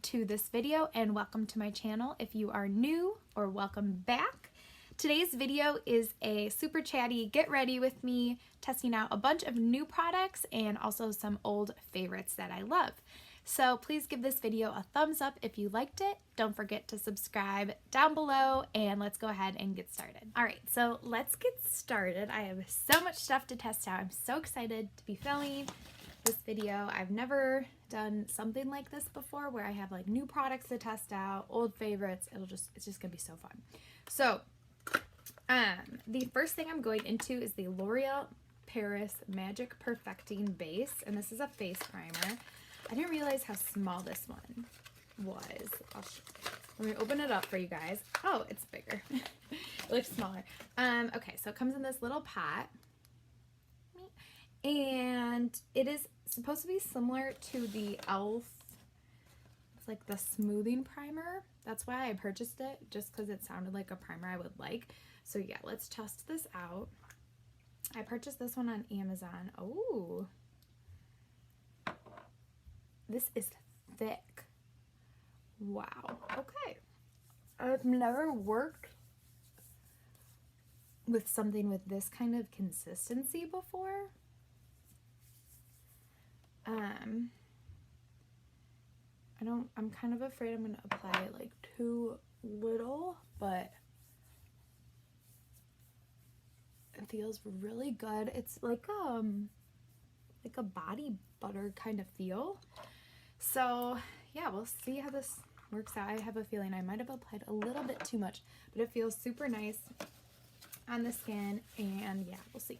to this video and welcome to my channel if you are new, or welcome back. Today's video is a super chatty get ready with me, testing out a bunch of new products and also some old favorites that I love. So please give this video a thumbs up if you liked it. Don't forget to subscribe down below, and let's go ahead and get started. All right, so let's get started. I have so much stuff to test out. I'm so excited to be filming this video. I've never done something like this before where I have like new products to test out, old favorites. It's just gonna be so fun. So the first thing I'm going into is the L'Oreal Paris Magic Perfecting Base, and this is a face primer. I didn't realize how small this one was. Let me open it up for you guys. Oh, it's bigger. It looks smaller. Okay, so it comes in this little pot, and it is supposed to be similar to the e.l.f. It's like the smoothing primer. That's why I purchased it, just because it sounded like a primer I would like. So yeah, let's test this out. I purchased this one on Amazon. Oh, this is thick. Wow. Okay. I've never worked with something with this kind of consistency before. I'm kind of afraid I'm going to apply it like too little, but it feels really good. It's like a body butter kind of feel. So yeah, we'll see how this works out. I have a feeling I might have applied a little bit too much, but it feels super nice on the skin, and yeah, we'll see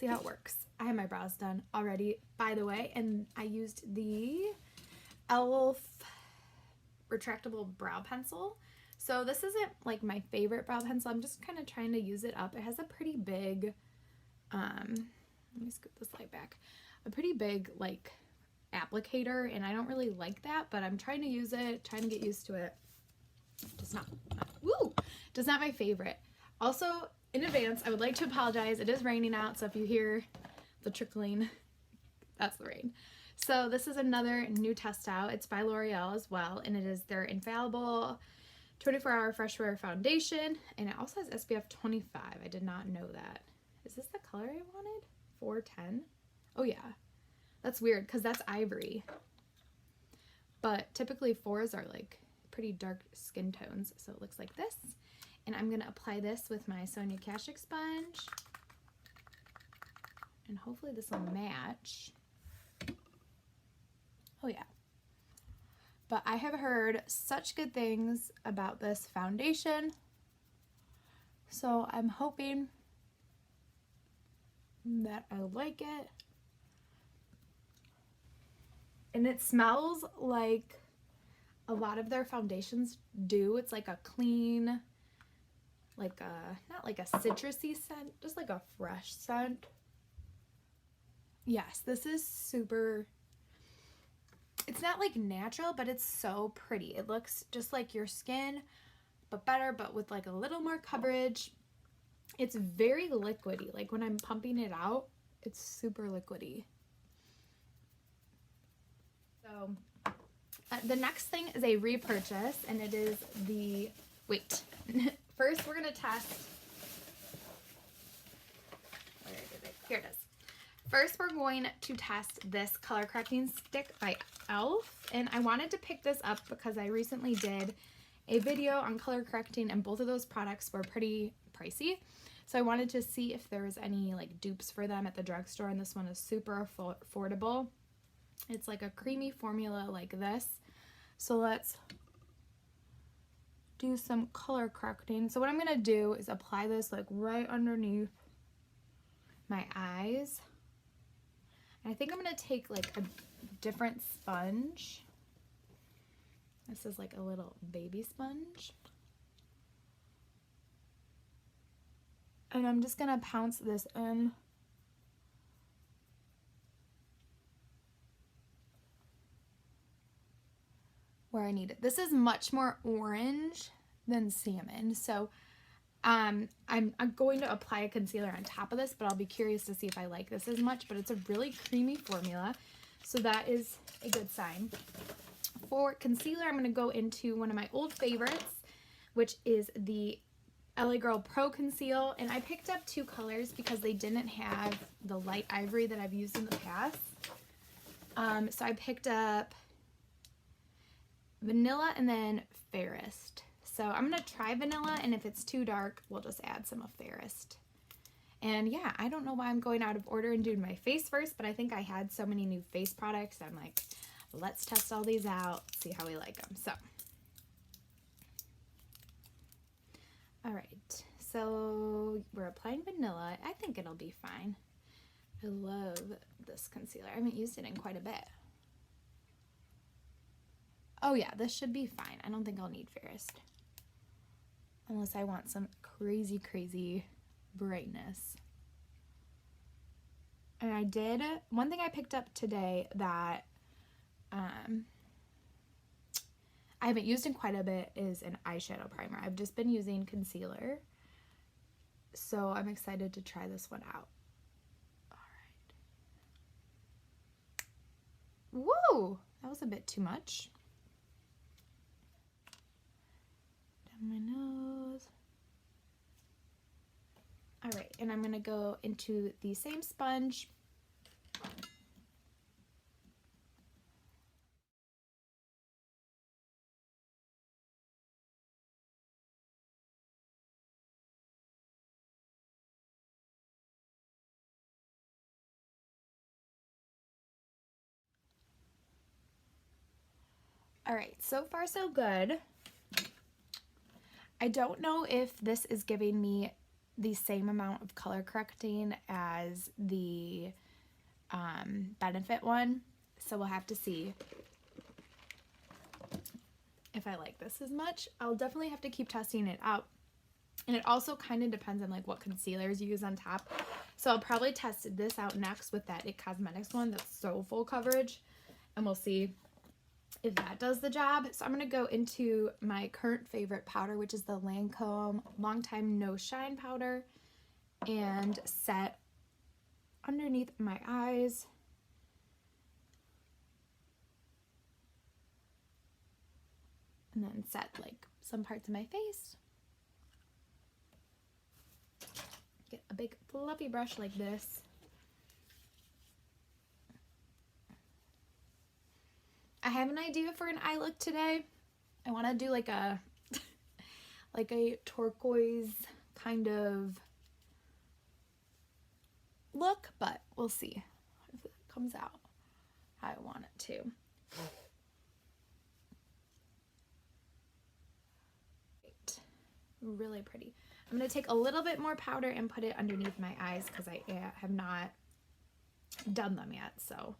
how it works. I have my brows done already, by the way, and I used the e.l.f. retractable brow pencil. So this isn't like my favorite brow pencil. I'm just kind of trying to use it up. It has a pretty big, let me scoop this light back, a pretty big like applicator, and I don't really like that, but I'm trying to use it, trying to get used to it. Just not my favorite. Also, in advance, I would like to apologize. It is raining out, so if you hear the trickling, that's the rain. So this is another new test out. It's by L'Oreal as well, and it is their infallible 24-hour fresh wear foundation, and it also has SPF 25. I did not know that. Is this the color I wanted? 410? Oh yeah. That's weird because that's ivory. But typically 4s are like pretty dark skin tones, so it looks like this. And I'm going to apply this with my Sonia Kashuk sponge. And hopefully this will match. Oh yeah. But I have heard such good things about this foundation, so I'm hoping that I like it. And it smells like a lot of their foundations do. It's like a clean, like a, not like a citrusy scent, just like a fresh scent. Yes, this is super, it's not like natural, but it's so pretty. It looks just like your skin, but better, but with like a little more coverage. It's very liquidy. Like when I'm pumping it out, it's super liquidy. So the next thing is a repurchase, and it is the, wait, first we're going to test, where did it go? Here it is. First we're going to test this color correcting stick by e.l.f. and I wanted to pick this up because I recently did a video on color correcting, and both of those products were pretty pricey. So I wanted to see if there was any like dupes for them at the drugstore, and this one is super affordable. It's like a creamy formula like this. So let's do some color correcting. So what I'm going to do is apply this like right underneath my eyes. And I think I'm going to take like a different sponge. This is like a little baby sponge. And I'm just going to pounce this in. Where I need it. This is much more orange than salmon, so I'm going to apply a concealer on top of this, but I'll be curious to see if I like this as much. But it's a really creamy formula, so that is a good sign. For concealer, I'm going to go into one of my old favorites, which is the LA Girl Pro Conceal. And I picked up 2 colors because they didn't have the light ivory that I've used in the past. So I picked up vanilla and then fairest. So I'm going to try vanilla, and if it's too dark, we'll just add some of fairest. And yeah, I don't know why I'm going out of order and doing my face first, but I think I had so many new face products. I'm like, let's test all these out, see how we like them. So, all right, so we're applying vanilla. I think it'll be fine. I love this concealer. I haven't used it in quite a bit. Oh yeah, this should be fine. I don't think I'll need fairest. Unless I want some crazy, crazy brightness. And I did, one thing I picked up today that I haven't used in quite a bit is an eyeshadow primer. I've just been using concealer. So I'm excited to try this one out. All right. Whoa! That was a bit too much. Down my nose. All right, and I'm gonna go into the same sponge. All right, so far so good. I don't know if this is giving me the same amount of color correcting as the Benefit one, so we'll have to see if I like this as much. I'll definitely have to keep testing it out, and it also kind of depends on like what concealers you use on top. So I'll probably test this out next with that It Cosmetics one that's so full coverage, and we'll see if that does the job. So I'm going to go into my current favorite powder, which is the Lancôme Long Time No Shine powder, and set underneath my eyes. And then set like some parts of my face. Get a big fluffy brush like this. I have an idea for an eye look today. I want to do like a like a turquoise kind of look, but we'll see if it comes out how I want it to. Right. Really pretty. I'm going to take a little bit more powder and put it underneath my eyes because I have not done them yet, so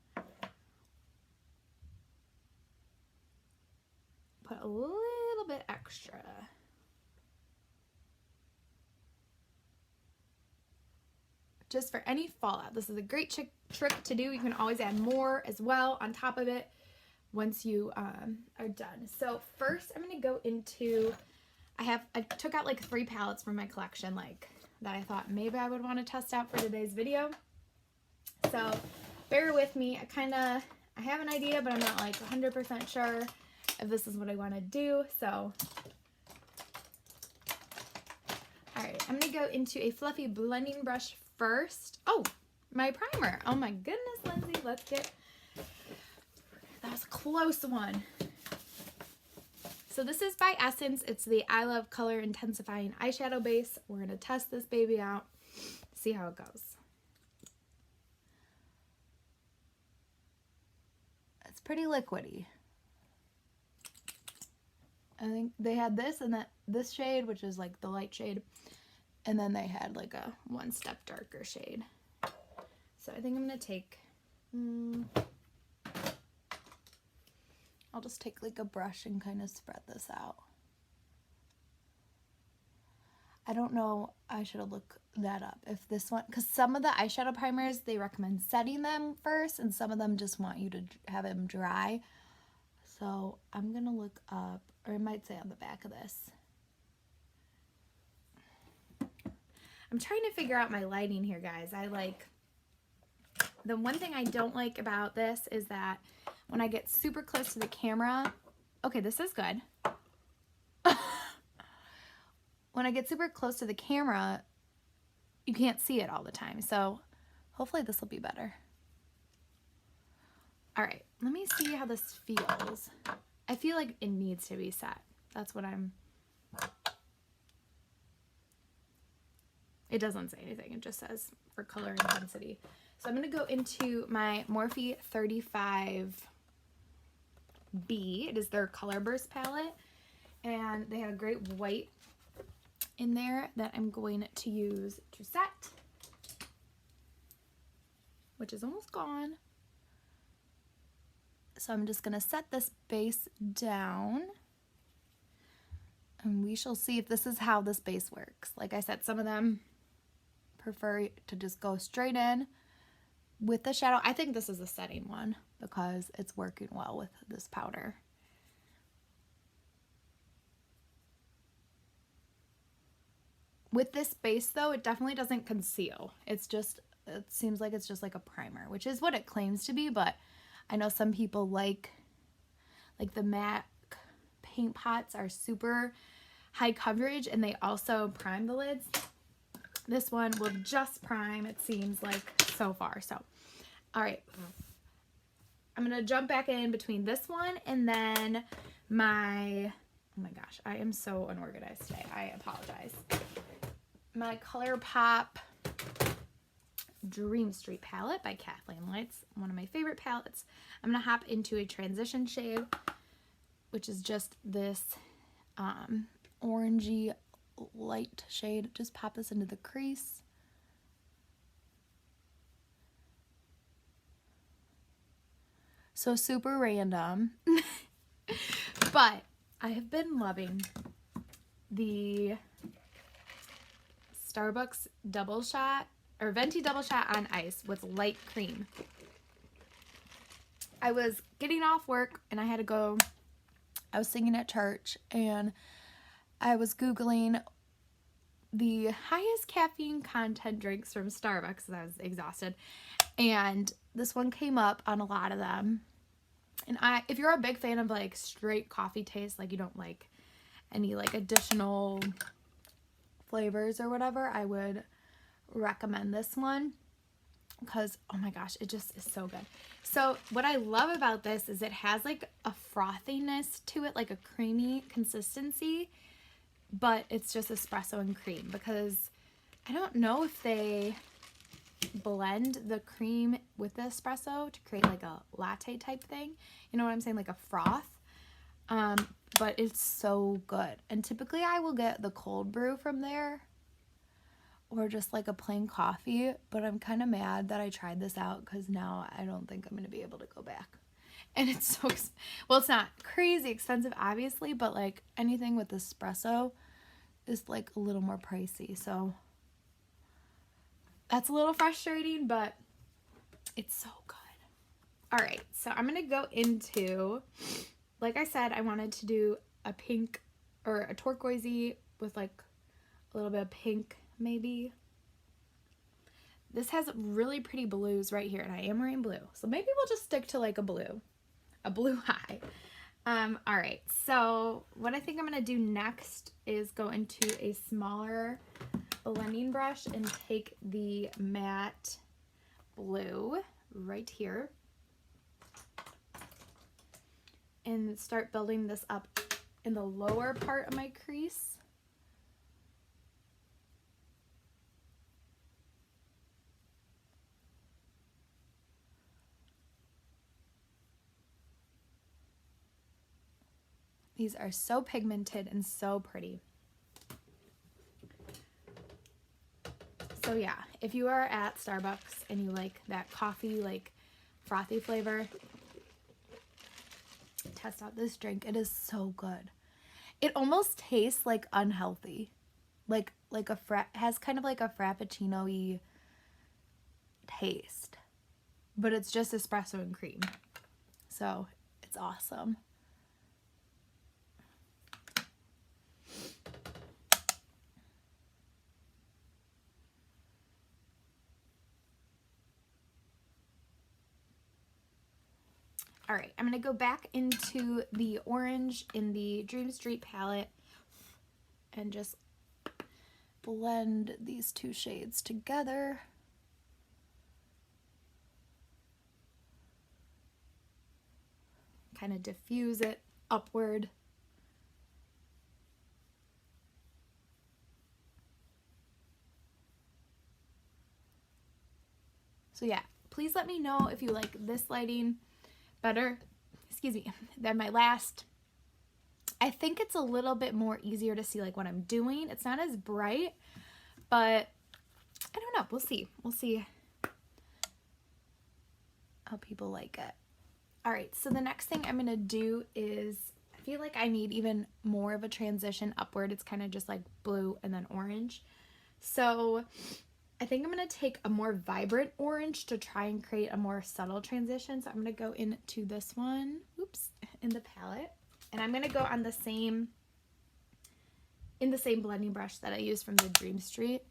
put a little bit extra. Just for any fallout. This is a great trick to do. You can always add more as well on top of it once you are done. So first I'm going to go into, I took out like 3 palettes from my collection like that I thought maybe I would want to test out for today's video. So bear with me. I have an idea, but I'm not like 100% sure if this is what I want to do. So, all right, I'm going to go into a fluffy blending brush first. Oh, my primer. Oh my goodness, Lindsay, let's get, that was a close one. So this is by Essence. It's the I Love Color Intensifying Eyeshadow Base. We're going to test this baby out, see how it goes. It's pretty liquidy. I think they had this and this shade, which is like the light shade, and then they had like a 1 step darker shade. So I think I'm gonna take, I'll just take like a brush and kind of spread this out. I don't know, I should have looked that up if this one, because some of the eyeshadow primers, they recommend setting them first, and some of them just want you to have them dry. So I'm gonna look up, or it might say on the back of this. I'm trying to figure out my lighting here, guys. The one thing I don't like about this is that when I get super close to the camera, okay, this is good. When I get super close to the camera, you can't see it all the time. So hopefully this will be better. All right, let me see how this feels. I feel like it needs to be set. That's what I'm... It doesn't say anything. It just says for color intensity. So I'm going to go into my Morphe 35B. It is their Color Burst palette. And they have a great white in there that I'm going to use to set, which is almost gone. So I'm just going to set this base down. And we shall see if this is how this base works. Like I said, some of them prefer to just go straight in with the shadow. I think this is a setting one because it's working well with this powder. With this base though, it definitely doesn't conceal. It's just, it seems like it's just like a primer, which is what it claims to be, but I know some people like the MAC paint pots are super high coverage and they also prime the lids. This one will just prime, it seems like, so far. So, all right. I'm going to jump back in between this one and then my, oh my gosh, I am so unorganized today. I apologize. My ColourPop Dream Street palette by Kathleen Lights, one of my favorite palettes. I'm going to hop into a transition shade, which is just this orangey light shade. Just pop this into the crease. So super random, but I have been loving the Starbucks double shot or venti double shot on ice with light cream. I was getting off work and I had to go, I was singing at church and I was Googling the highest caffeine content drinks from Starbucks because I was exhausted. And this one came up on a lot of them. And if you're a big fan of like straight coffee taste, like you don't like any like additional flavors or whatever, I would recommend this one because, oh my gosh, it just is so good. So what I love about this is it has like a frothiness to it, like a creamy consistency, but it's just espresso and cream because I don't know if they blend the cream with the espresso to create like a latte type thing. You know what I'm saying? Like a froth. But it's so good. And typically I will get the cold brew from there or just like a plain coffee, but I'm kind of mad that I tried this out because now I don't think I'm going to be able to go back. And it's so, well, it's not crazy expensive, obviously, but like anything with espresso is like a little more pricey. So that's a little frustrating, but it's so good. All right, so I'm going to go into, like I said, I wanted to do a pink or a turquoisey with like a little bit of pink maybe. This has really pretty blues right here, and I am wearing blue. So maybe we'll just stick to like a blue high. All right, so what I think I'm going to do next is go into a smaller blending brush and take the matte blue right here and start building this up in the lower part of my crease. These are so pigmented and so pretty. So yeah, if you are at Starbucks and you like that coffee, like frothy flavor, test out this drink. It is so good. It almost tastes like unhealthy. Like has kind of like a frappuccino-y taste. But it's just espresso and cream. So it's awesome. All right, I'm going to go back into the orange in the Dream Street palette and just blend these two shades together. Kind of diffuse it upward. So yeah, please let me know if you like this lighting better, excuse me, than my last. I think it's a little bit more easier to see like what I'm doing. It's not as bright, but I don't know. We'll see. We'll see how people like it. All right, so the next thing I'm gonna do is, I feel like I need even more of a transition upward. It's kind of just like blue and then orange. So I think I'm gonna take a more vibrant orange to try and create a more subtle transition. So I'm gonna go into this one, oops, in the palette. And I'm gonna go on the same, in the same blending brush that I used from the Dream Street.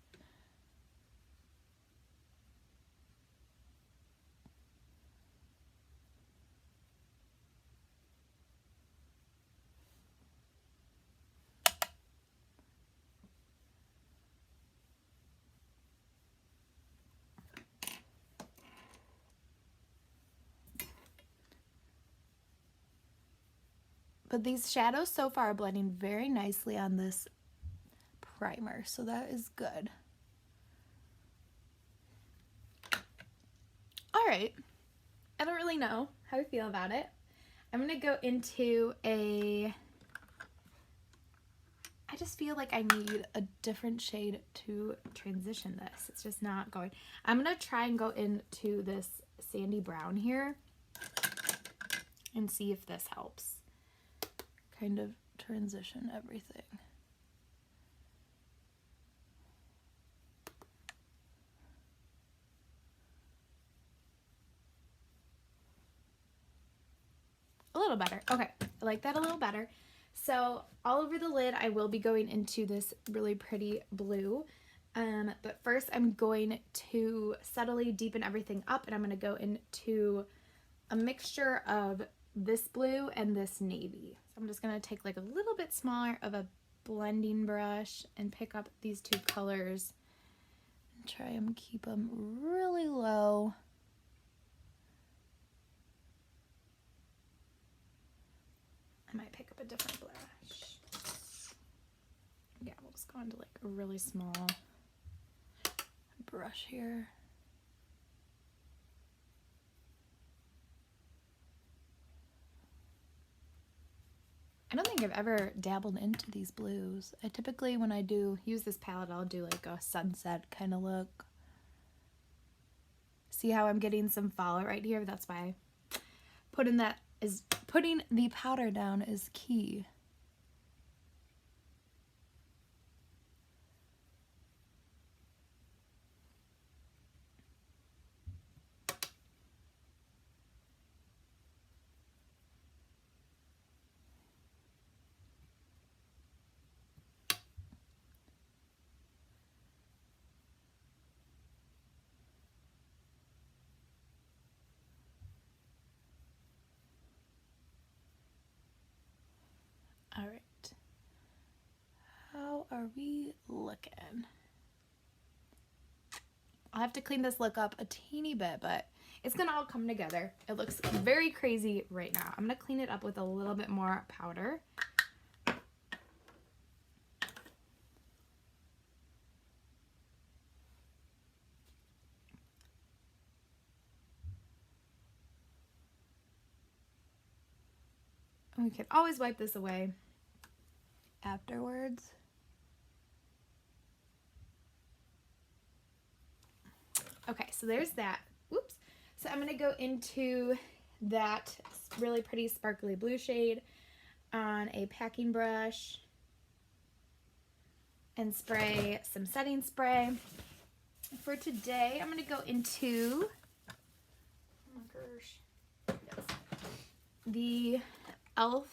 But these shadows so far are blending very nicely on this primer, so that is good. All right, I don't really know how I feel about it. I'm gonna go into I just feel like I need a different shade to transition this. It's just not going. I'm gonna try and go into this sandy brown here and see if this helps kind of transition everything. A little better. Okay, I like that a little better. So all over the lid, I will be going into this really pretty blue. But first I'm going to subtly deepen everything up, and I'm going to go into a mixture of this blue and this navy. So I'm just going to take like a little bit smaller of a blending brush and pick up these two colors and try and keep them really low. I might pick up a different blush. Yeah, we'll just go into like a really small brush here. I don't think I've ever dabbled into these blues. I typically, when I do use this palette, I'll do like a sunset kind of look. See how I'm getting some fallout right here? That's why putting the powder down is key. All right, how are we looking? I'll have to clean this look up a teeny bit, but it's gonna all come together. It looks very crazy right now. I'm gonna clean it up with a little bit more powder. And we can always wipe this away afterwards. Okay, so there's that. Whoops. So I'm going to go into that really pretty sparkly blue shade on a packing brush and spray some setting spray. For today, I'm going to go into, oh my gosh, yes, the e.l.f.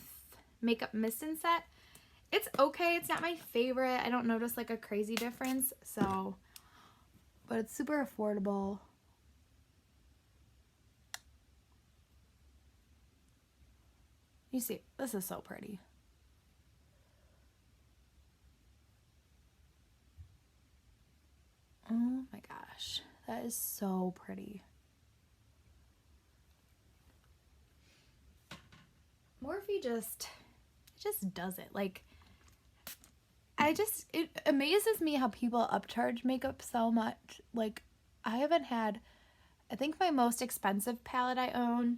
Makeup Mist and Set. It's okay. It's not my favorite. I don't notice like a crazy difference, so, but it's super affordable. You see, this is so pretty. Oh my gosh, that is so pretty. Morphe just does it. Like, it amazes me how people upcharge makeup so much. Like, I haven't had, I think my most expensive palette I own,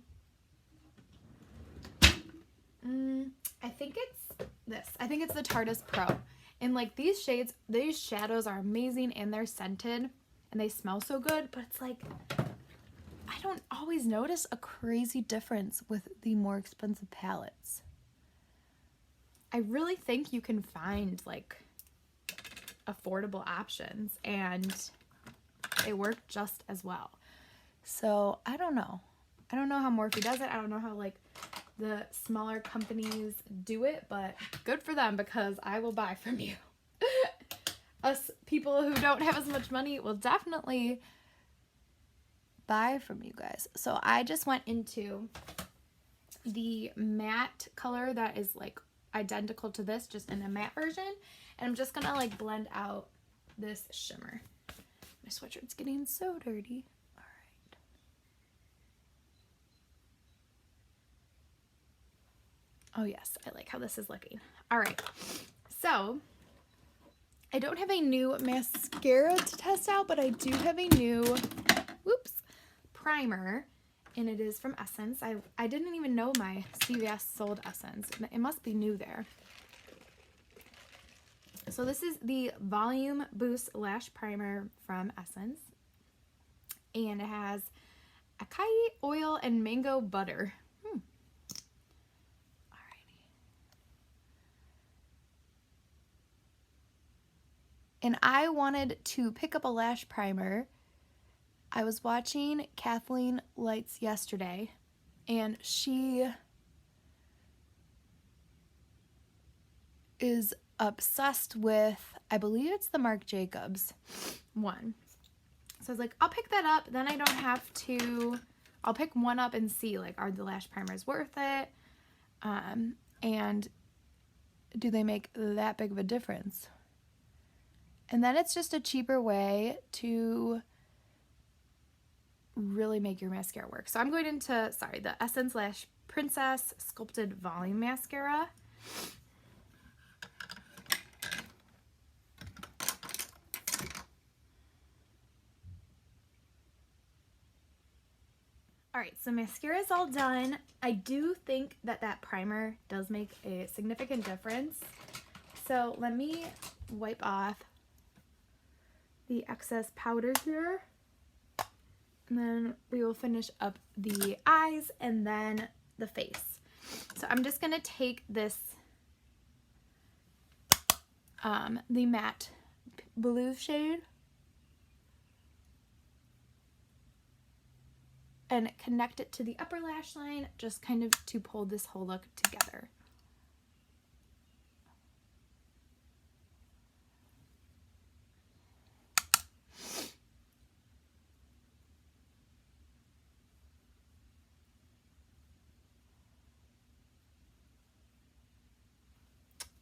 I think it's this. I think it's the Tarte's Pro. And like these shades, these shadows are amazing and they're scented and they smell so good, but it's like, I don't always notice a crazy difference with the more expensive palettes. I really think you can find like affordable options and they work just as well. So I don't know. I don't know how Morphe does it. I don't know how like the smaller companies do it, but good for them because I will buy from you. Us people who don't have as much money will definitely buy from you guys. So I just went into the matte color that is like identical to this, just in a matte version, and I'm just gonna like blend out this shimmer. My sweatshirt's getting so dirty. All right. Oh yes, I like how this is looking. All right, so I don't have a new mascara to test out, but I do have a new, primer, and it is from Essence. I didn't even know my CVS sold Essence. It must be new there. So this is the Volume Boost Lash Primer from Essence, and it has acai oil and mango butter. Alrighty. And I wanted to pick up a lash primer. I was watching Kathleen Lights yesterday, and she is obsessed with, I believe it's the Marc Jacobs one. So I was like, I'll pick that up. Then I don't have to, I'll pick one up and see, like, are the lash primers worth it? And do they make that big of a difference? And then it's just a cheaper way to really make your mascara work. So I'm going into, the Essence Lash Princess Sculpted Volume Mascara. Alright, so mascara is all done. I do think that that primer does make a significant difference. So let me wipe off the excess powder here. And then we will finish up the eyes and then the face. So I'm just going to take this, the matte blue shade, and connect it to the upper lash line, just kind of to pull this whole look together.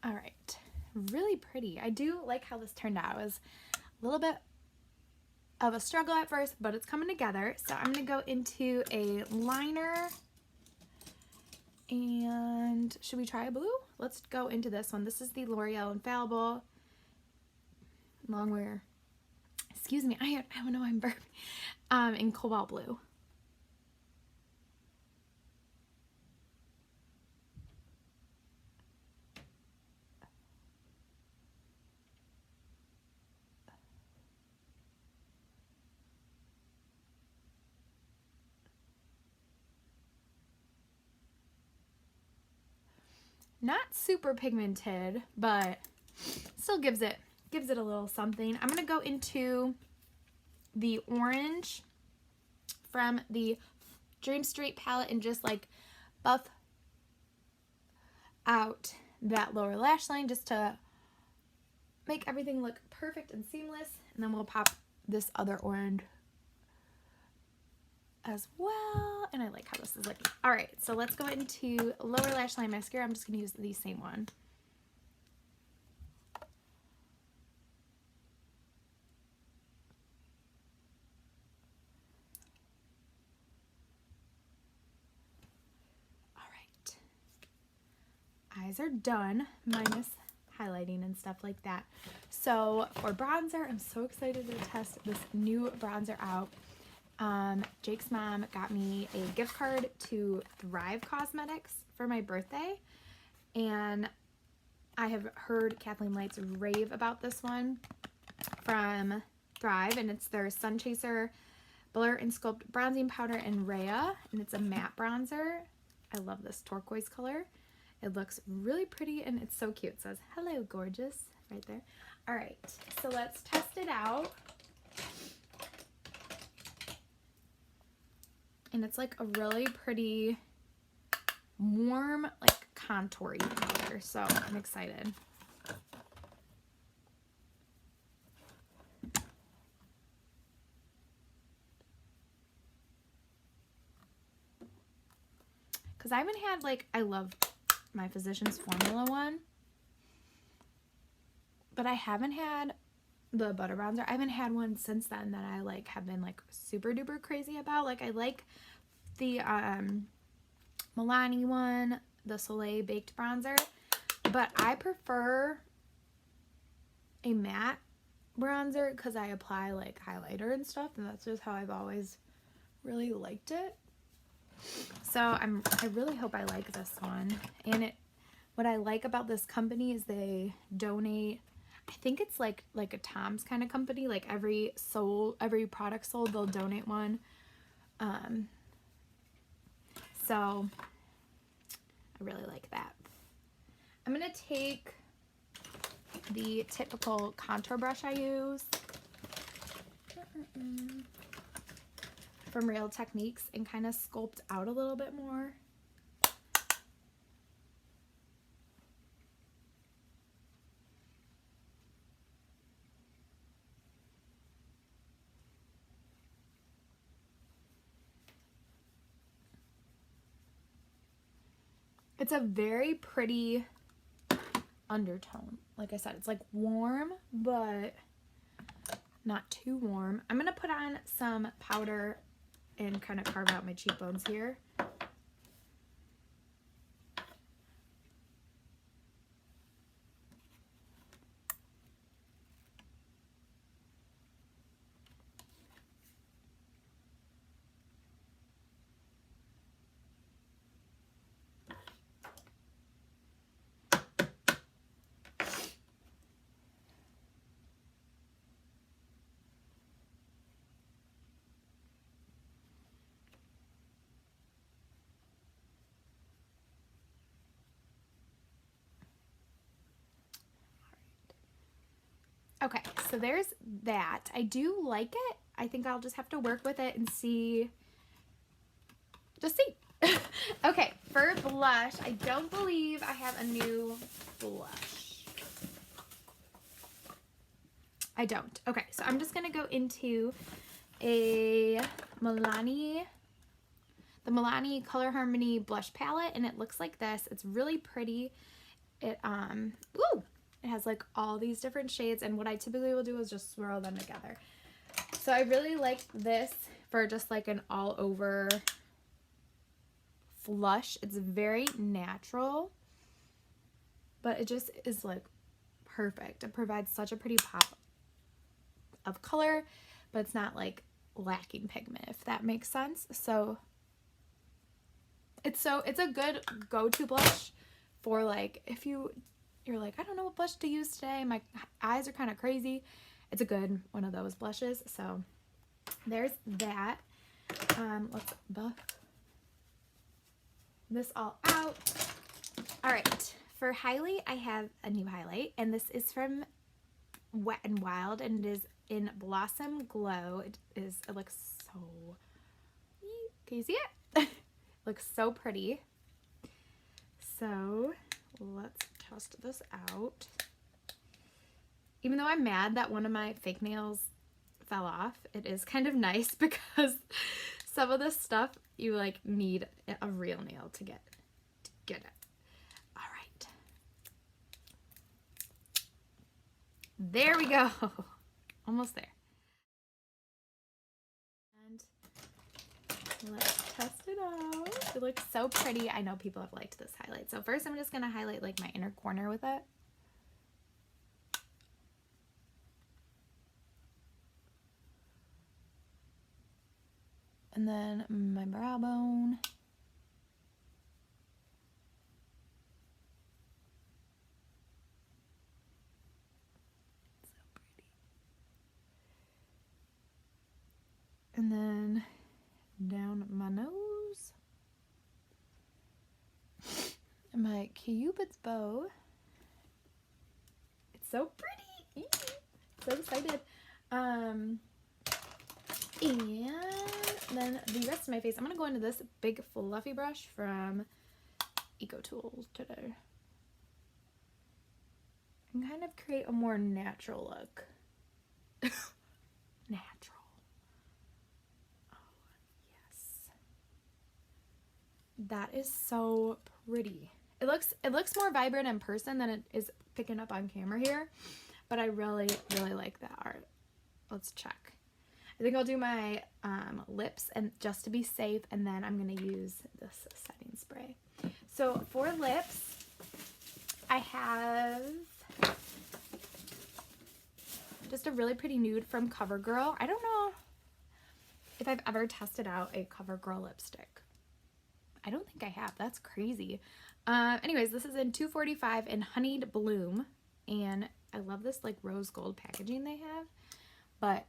All right, really pretty. I do like how this turned out. It was a little bit of a struggle at first, but it's coming together. So I'm gonna go into a liner, and should we try a blue? Let's go into this one. This is the L'Oreal Infallible Longwear. Excuse me, I don't know, I'm burping. In cobalt blue. Not super pigmented, but still gives it a little something. I'm gonna go into the orange from the Dream Street palette and just like buff out that lower lash line just to make everything look perfect and seamless. And then we'll pop this other orange as well. And I like how this is looking. All right, so let's go into lower lash line mascara. I'm just going to use the same one. All right. Eyes are done, minus highlighting and stuff like that. So for bronzer, I'm so excited to test this new bronzer out. Jake's mom got me a gift card to Thrive Cosmetics for my birthday, and I have heard Kathleen Lights rave about this one from Thrive, and it's their Sunchaser blur+sculpt bronzing powder in Rhea, and it's a matte bronzer. I love this turquoise color. It looks really pretty and it's so cute. It says, "Hello, gorgeous," right there. All right, so let's test it out. And it's like a really pretty, warm, like contoury color. So I'm excited. Because I haven't had, like, I love my Physicians Formula one, but I haven't had the butter bronzer. I haven't had one since then that I like have been like super duper crazy about. Like I like the Milani one, the Soleil Baked bronzer, but I prefer a matte bronzer because I apply like highlighter and stuff, and that's just how I've always really liked it. So I really hope I like this one. And what I like about this company is they donate, I think it's like a Tom's kind of company, like every product sold, they'll donate one. So I really like that. I'm gonna take the typical contour brush I use from Real Techniques and kind of sculpt out a little bit more. It's a very pretty undertone. Like I said, it's like warm, but not too warm. I'm gonna put on some powder and kind of carve out my cheekbones here. Okay, so there's that. I do like it. I think I'll just have to work with it and see. Just see. Okay, for blush, I don't believe I have a new blush. I don't. Okay, so I'm just going to go into a Milani, the Milani Color Harmony blush palette, and it looks like this. It's really pretty. It, ooh! It has like all these different shades, and what I typically will do is just swirl them together. So I really like this for just like an all over flush. It's very natural, but it just is like perfect. It provides such a pretty pop of color, but it's not like lacking pigment, if that makes sense. So it's a good go-to blush for like if you're like, I don't know what blush to use today, my eyes are kind of crazy. It's a good one of those blushes. So there's that. Let's buff this all out. All right, for highlight, I have a new highlight, and this is from Wet n Wild, and it is in Blossom Glow. It looks so, can you see it? It looks so pretty. So let's test this out. Even though I'm mad that one of my fake nails fell off, it is kind of nice because some of this stuff you like need a real nail to get it. All right. There we go. Almost there. And let's test it out. It looks so pretty. I know people have liked this highlight. So first I'm just going to highlight like my inner corner with it. And then my brow bone. So pretty. And then down my nose. And my Cupid's bow. It's so pretty. So excited. And then the rest of my face, I'm going to go into this big fluffy brush from Eco Tools today. And kind of create a more natural look. Natural. Oh, yes. That is so pretty. It looks more vibrant in person than it is picking up on camera here. But I really, really like that art. Let's check. I think I'll do my lips and just to be safe, and then I'm going to use this setting spray. So for lips, I have just a really pretty nude from CoverGirl. I don't know if I've ever tested out a CoverGirl lipstick. I don't think I have. That's crazy. Anyways, this is in 245 in Honeyed Bloom, and I love this like rose gold packaging they have, but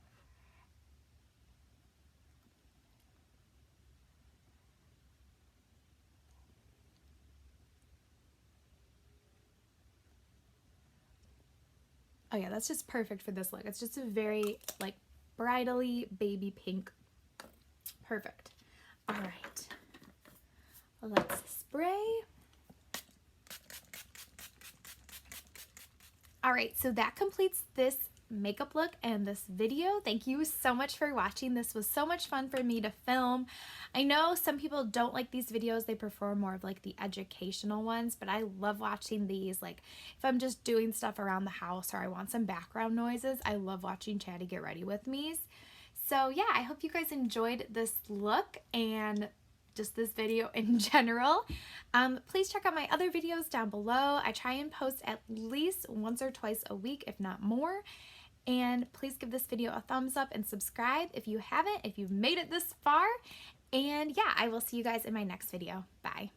oh yeah, that's just perfect for this look. It's just a very like bridally baby pink. Perfect. All right. Let's spray. All right, so that completes this makeup look and this video. Thank you so much for watching. This was so much fun for me to film. I know some people don't like these videos. They prefer more of like the educational ones, but I love watching these. Like if I'm just doing stuff around the house or I want some background noises, I love watching Chatty get ready with me. So yeah, I hope you guys enjoyed this look and just this video in general. Please check out my other videos down below. I try and post at least once or twice a week, if not more. And please give this video a thumbs up and subscribe if you haven't, if you've made it this far. And yeah, I will see you guys in my next video. Bye.